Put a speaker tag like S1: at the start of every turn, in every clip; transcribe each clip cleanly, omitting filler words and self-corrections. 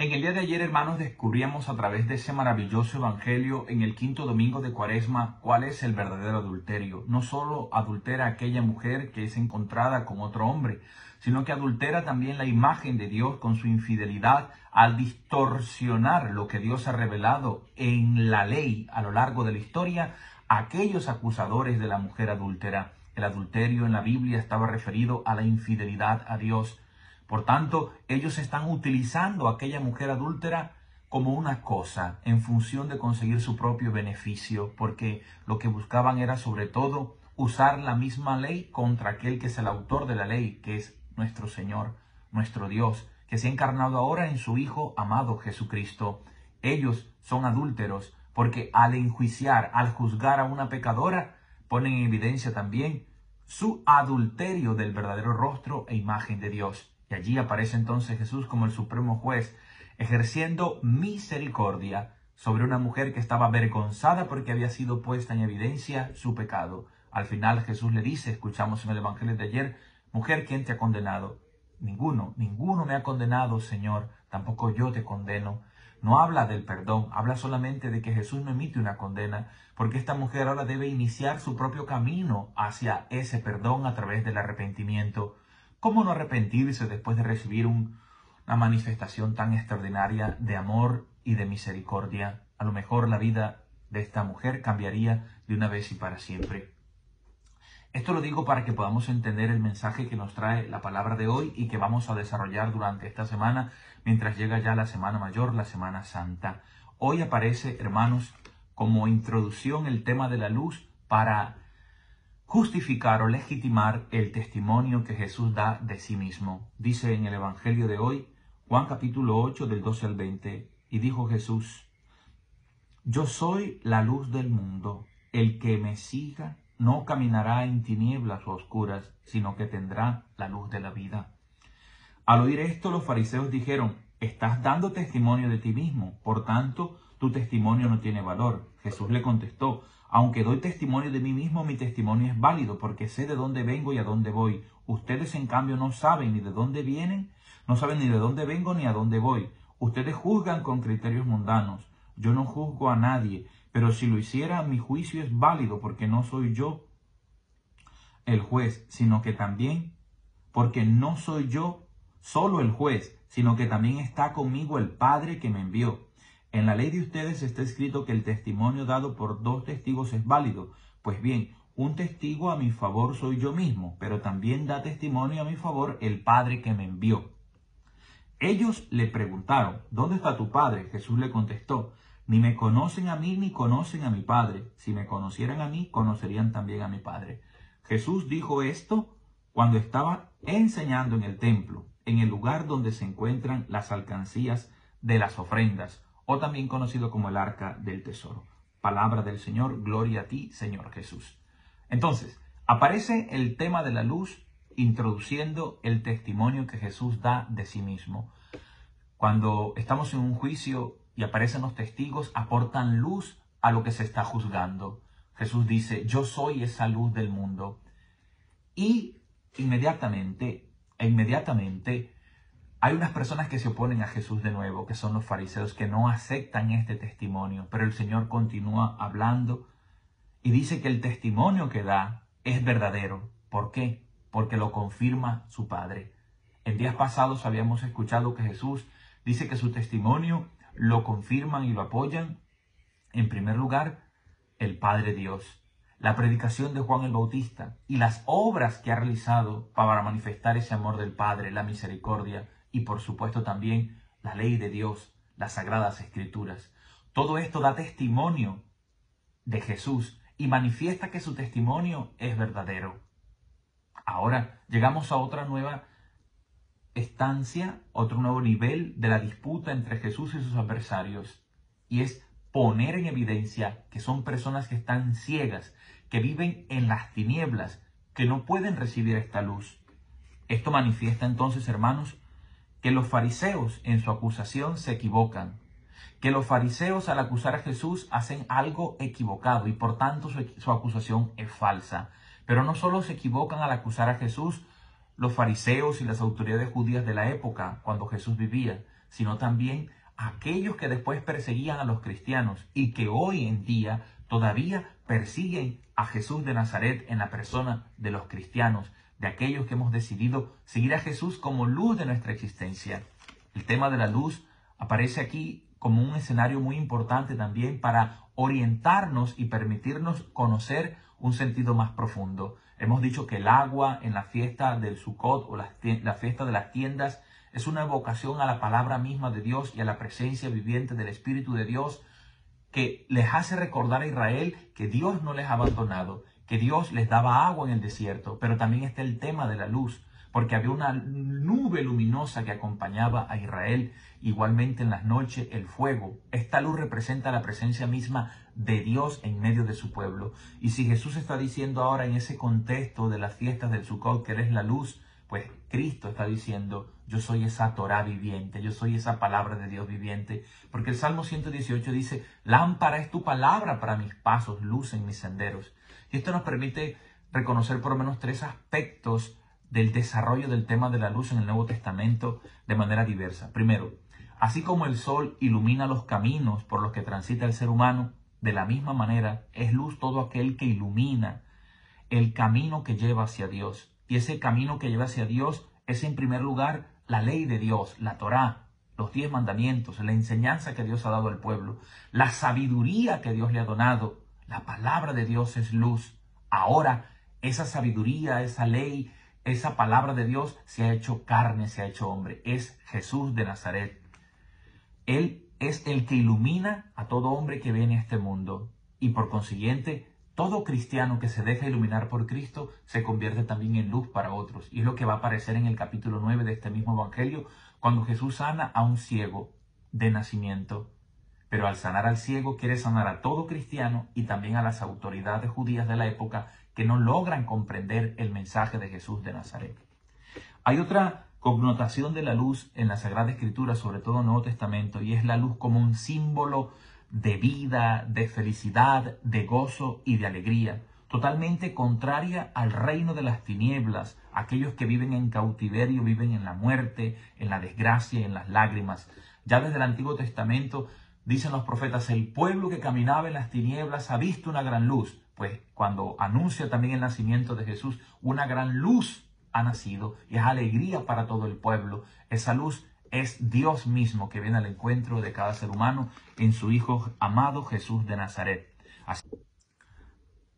S1: En el día de ayer, hermanos, descubríamos a través de ese maravilloso evangelio en el quinto domingo de Cuaresma cuál es el verdadero adulterio. No solo adultera aquella mujer que es encontrada con otro hombre, sino que adultera también la imagen de Dios con su infidelidad al distorsionar lo que Dios ha revelado en la ley a lo largo de la historia a aquellos acusadores de la mujer adúltera. El adulterio en la Biblia estaba referido a la infidelidad a Dios. Por tanto, ellos están utilizando a aquella mujer adúltera como una cosa en función de conseguir su propio beneficio, porque lo que buscaban era sobre todo usar la misma ley contra aquel que es el autor de la ley, que es nuestro Señor, nuestro Dios, que se ha encarnado ahora en su Hijo amado Jesucristo. Ellos son adúlteros porque al enjuiciar, al juzgar a una pecadora, ponen en evidencia también su adulterio del verdadero rostro e imagen de Dios. Y allí aparece entonces Jesús como el supremo juez, ejerciendo misericordia sobre una mujer que estaba avergonzada porque había sido puesta en evidencia su pecado. Al final Jesús le dice, escuchamos en el evangelio de ayer, mujer, ¿quién te ha condenado? Ninguno me ha condenado, Señor, tampoco yo te condeno. No habla del perdón, habla solamente de que Jesús no emite una condena, porque esta mujer ahora debe iniciar su propio camino hacia ese perdón a través del arrepentimiento. ¿Cómo no arrepentirse después de recibir una manifestación tan extraordinaria de amor y de misericordia? A lo mejor la vida de esta mujer cambiaría de una vez y para siempre. Esto lo digo para que podamos entender el mensaje que nos trae la palabra de hoy y que vamos a desarrollar durante esta semana, mientras llega ya la Semana Mayor, la Semana Santa. Hoy aparece, hermanos, como introducción el tema de la luz para justificar o legitimar el testimonio que Jesús da de sí mismo. Dice en el Evangelio de hoy, Juan capítulo 8, del 12 al 20, y dijo Jesús, yo soy la luz del mundo, el que me siga no caminará en tinieblas o oscuras, sino que tendrá la luz de la vida. Al oír esto, los fariseos dijeron, estás dando testimonio de ti mismo, por tanto, tu testimonio no tiene valor. Jesús le contestó, aunque doy testimonio de mí mismo, mi testimonio es válido, porque sé de dónde vengo y a dónde voy. Ustedes, en cambio, no saben ni de dónde vienen, no saben ni de dónde vengo ni a dónde voy. Ustedes juzgan con criterios mundanos. Yo no juzgo a nadie, pero si lo hiciera, mi juicio es válido, porque no soy yo el juez, sino que también, porque no soy yo solo el juez, sino que también está conmigo el Padre que me envió. En la ley de ustedes está escrito que el testimonio dado por dos testigos es válido. Pues bien, un testigo a mi favor soy yo mismo, pero también da testimonio a mi favor el Padre que me envió. Ellos le preguntaron, ¿dónde está tu Padre? Jesús le contestó, ni me conocen a mí ni conocen a mi Padre. Si me conocieran a mí, conocerían también a mi Padre. Jesús dijo esto cuando estaba enseñando en el templo, en el lugar donde se encuentran las alcancías de las ofrendas, o también conocido como el arca del tesoro. Palabra del Señor, gloria a ti, Señor Jesús. Entonces, aparece el tema de la luz introduciendo el testimonio que Jesús da de sí mismo. Cuando estamos en un juicio y aparecen los testigos, aportan luz a lo que se está juzgando. Jesús dice, yo soy esa luz del mundo. Y inmediatamente hay unas personas que se oponen a Jesús de nuevo, que son los fariseos, que no aceptan este testimonio. Pero el Señor continúa hablando y dice que el testimonio que da es verdadero. ¿Por qué? Porque lo confirma su Padre. En días pasados habíamos escuchado que Jesús dice que su testimonio lo confirman y lo apoyan, en primer lugar, el Padre Dios, la predicación de Juan el Bautista y las obras que ha realizado para manifestar ese amor del Padre, la misericordia y por supuesto también la ley de Dios, las sagradas escrituras. Todo esto da testimonio de Jesús y manifiesta que su testimonio es verdadero. Ahora llegamos a otra nueva estancia, otro nuevo nivel de la disputa entre Jesús y sus adversarios, y es poner en evidencia que son personas que están ciegas, que viven en las tinieblas, que no pueden recibir esta luz. Esto manifiesta entonces, hermanos, que los fariseos en su acusación se equivocan, que los fariseos al acusar a Jesús hacen algo equivocado y por tanto su acusación es falsa. Pero no solo se equivocan al acusar a Jesús los fariseos y las autoridades judías de la época cuando Jesús vivía, sino también a aquellos que después perseguían a los cristianos y que hoy en día todavía persiguen a Jesús de Nazaret en la persona de los cristianos, de aquellos que hemos decidido seguir a Jesús como luz de nuestra existencia. El tema de la luz aparece aquí como un escenario muy importante también para orientarnos y permitirnos conocer un sentido más profundo. Hemos dicho que el agua en la fiesta del Sukkot o la fiesta de las tiendas es una evocación a la palabra misma de Dios y a la presencia viviente del Espíritu de Dios, que les hace recordar a Israel que Dios no les ha abandonado, que Dios les daba agua en el desierto. Pero también está el tema de la luz, porque había una nube luminosa que acompañaba a Israel. Igualmente en las noches el fuego. Esta luz representa la presencia misma de Dios en medio de su pueblo. Y si Jesús está diciendo ahora en ese contexto de las fiestas del Sukkot que Él es la luz, pues Cristo está diciendo: yo soy esa Torá viviente, yo soy esa palabra de Dios viviente. Porque el Salmo 118 dice: lámpara es tu palabra para mis pasos, luz en mis senderos. Y esto nos permite reconocer por lo menos 3 aspectos del desarrollo del tema de la luz en el Nuevo Testamento de manera diversa. Primero, así como el sol ilumina los caminos por los que transita el ser humano, de la misma manera es luz todo aquel que ilumina el camino que lleva hacia Dios. Y ese camino que lleva hacia Dios es en primer lugar la ley de Dios, la Torá, los 10 mandamientos, la enseñanza que Dios ha dado al pueblo, la sabiduría que Dios le ha donado. La palabra de Dios es luz. Ahora esa sabiduría, esa ley, esa palabra de Dios se ha hecho carne, se ha hecho hombre. Es Jesús de Nazaret. Él es el que ilumina a todo hombre que viene a este mundo. Y por consiguiente, todo cristiano que se deja iluminar por Cristo se convierte también en luz para otros. Y es lo que va a aparecer en el capítulo 9 de este mismo evangelio, cuando Jesús sana a un ciego de nacimiento. Pero al sanar al ciego quiere sanar a todo cristiano y también a las autoridades judías de la época que no logran comprender el mensaje de Jesús de Nazaret. Hay otra connotación de la luz en la Sagrada Escritura, sobre todo en el Nuevo Testamento, y es la luz como un símbolo de vida, de felicidad, de gozo y de alegría, totalmente contraria al reino de las tinieblas. Aquellos que viven en cautiverio viven en la muerte, en la desgracia y en las lágrimas. Ya desde el Antiguo Testamento dicen los profetas: el pueblo que caminaba en las tinieblas ha visto una gran luz. Pues cuando anuncia también el nacimiento de Jesús, una gran luz ha nacido y es alegría para todo el pueblo. Esa luz es Dios mismo que viene al encuentro de cada ser humano en su Hijo amado Jesús de Nazaret. Así,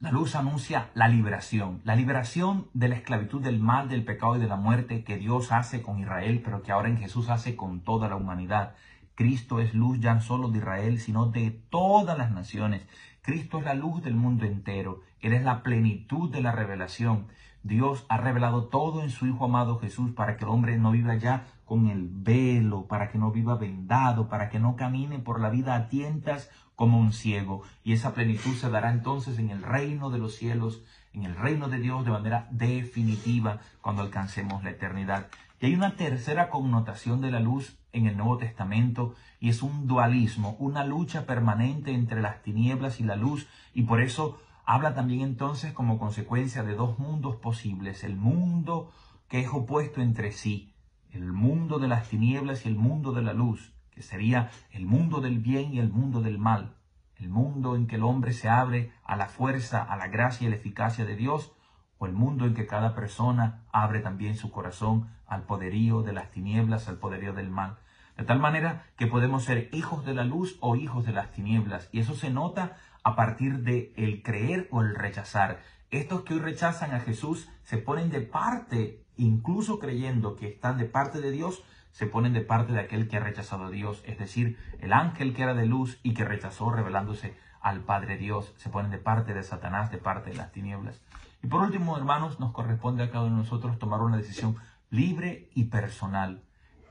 S1: la luz anuncia la liberación de la esclavitud, del mal, del pecado y de la muerte que Dios hace con Israel, pero que ahora en Jesús hace con toda la humanidad. Cristo es luz ya no solo de Israel, sino de todas las naciones. Cristo es la luz del mundo entero. Él es la plenitud de la revelación. Dios ha revelado todo en su Hijo amado Jesús para que el hombre no viva ya con el velo, para que no viva vendado, para que no camine por la vida a tientas como un ciego. Y esa plenitud se dará entonces en el reino de los cielos, en el reino de Dios de manera definitiva cuando alcancemos la eternidad. Y hay una tercera connotación de la luz en el Nuevo Testamento y es un dualismo, una lucha permanente entre las tinieblas y la luz, y por eso habla también entonces como consecuencia de 2 mundos posibles: el mundo que es opuesto entre sí, el mundo de las tinieblas y el mundo de la luz, que sería el mundo del bien y el mundo del mal, el mundo en que el hombre se abre a la fuerza, a la gracia y la eficacia de Dios, o el mundo en que cada persona abre también su corazón al poderío de las tinieblas, al poderío del mal. De tal manera que podemos ser hijos de la luz o hijos de las tinieblas. Y eso se nota a partir de el creer o el rechazar. Estos que hoy rechazan a Jesús se ponen de parte, incluso creyendo que están de parte de Dios, se ponen de parte de aquel que ha rechazado a Dios. Es decir, el ángel que era de luz y que rechazó revelándose al Padre Dios. Se ponen de parte de Satanás, de parte de las tinieblas. Y por último, hermanos, nos corresponde a cada uno de nosotros tomar una decisión libre y personal.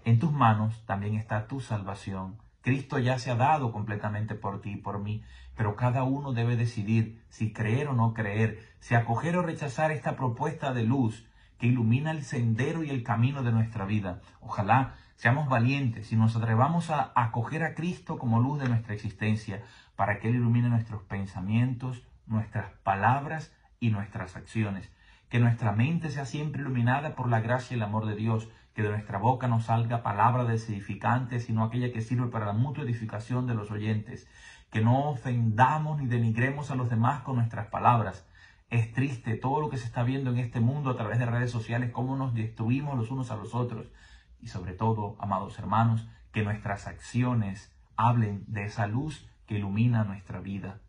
S1: En tus manos también está tu salvación. Cristo ya se ha dado completamente por ti y por mí, pero cada uno debe decidir si creer o no creer, si acoger o rechazar esta propuesta de luz que ilumina el sendero y el camino de nuestra vida. Ojalá seamos valientes y nos atrevamos a acoger a Cristo como luz de nuestra existencia, para que Él ilumine nuestros pensamientos, nuestras palabras y nuestras acciones. Que nuestra mente sea siempre iluminada por la gracia y el amor de Dios, que de nuestra boca no salga palabra desedificante, sino aquella que sirve para la mutua edificación de los oyentes, que no ofendamos ni denigremos a los demás con nuestras palabras. Es triste todo lo que se está viendo en este mundo a través de redes sociales, cómo nos destruimos los unos a los otros. Y sobre todo, amados hermanos, que nuestras acciones hablen de esa luz que ilumina nuestra vida.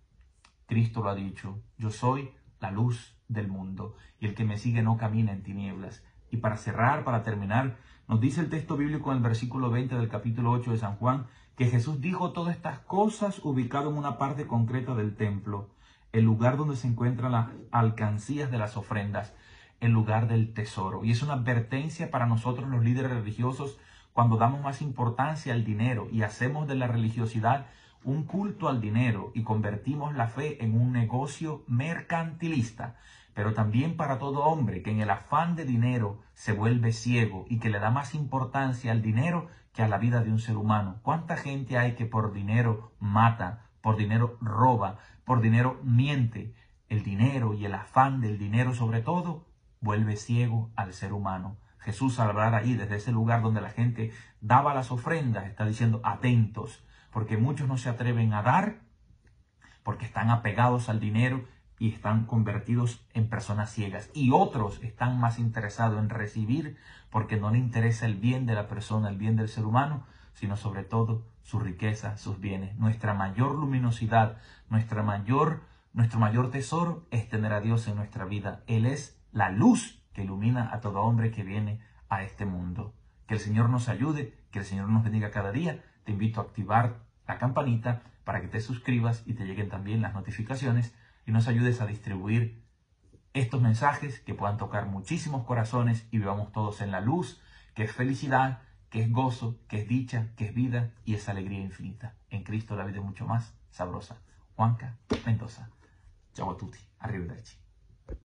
S1: Cristo lo ha dicho: yo soy la luz del mundo, y el que me sigue no camina en tinieblas. Y para cerrar, para terminar, nos dice el texto bíblico en el versículo 20 del capítulo 8 de San Juan, que Jesús dijo todas estas cosas ubicado en una parte concreta del templo, el lugar donde se encuentran las alcancías de las ofrendas, el lugar del tesoro. Y es una advertencia para nosotros los líderes religiosos cuando damos más importancia al dinero y hacemos de la religiosidad un culto al dinero y convertimos la fe en un negocio mercantilista. Pero también para todo hombre que en el afán de dinero se vuelve ciego y que le da más importancia al dinero que a la vida de un ser humano. ¿Cuánta gente hay que por dinero mata, por dinero roba, por dinero miente? El dinero y el afán del dinero sobre todo vuelve ciego al ser humano. Jesús, al hablar ahí desde ese lugar donde la gente daba las ofrendas, está diciendo atentos, porque muchos no se atreven a dar porque están apegados al dinero y están convertidos en personas ciegas. Y otros están más interesados en recibir porque no le interesa el bien de la persona, el bien del ser humano, sino sobre todo su riqueza, sus bienes. Nuestra mayor luminosidad, nuestro mayor tesoro es tener a Dios en nuestra vida. Él es la luz que ilumina a todo hombre que viene a este mundo. Que el Señor nos ayude, que el Señor nos bendiga cada día. Te invito a activar la campanita para que te suscribas y te lleguen también las notificaciones y nos ayudes a distribuir estos mensajes que puedan tocar muchísimos corazones y vivamos todos en la luz, que es felicidad, que es gozo, que es dicha, que es vida y es alegría infinita. En Cristo la vida es mucho más sabrosa. Juanca Mendoza. Ciao a tutti. Arrivederci.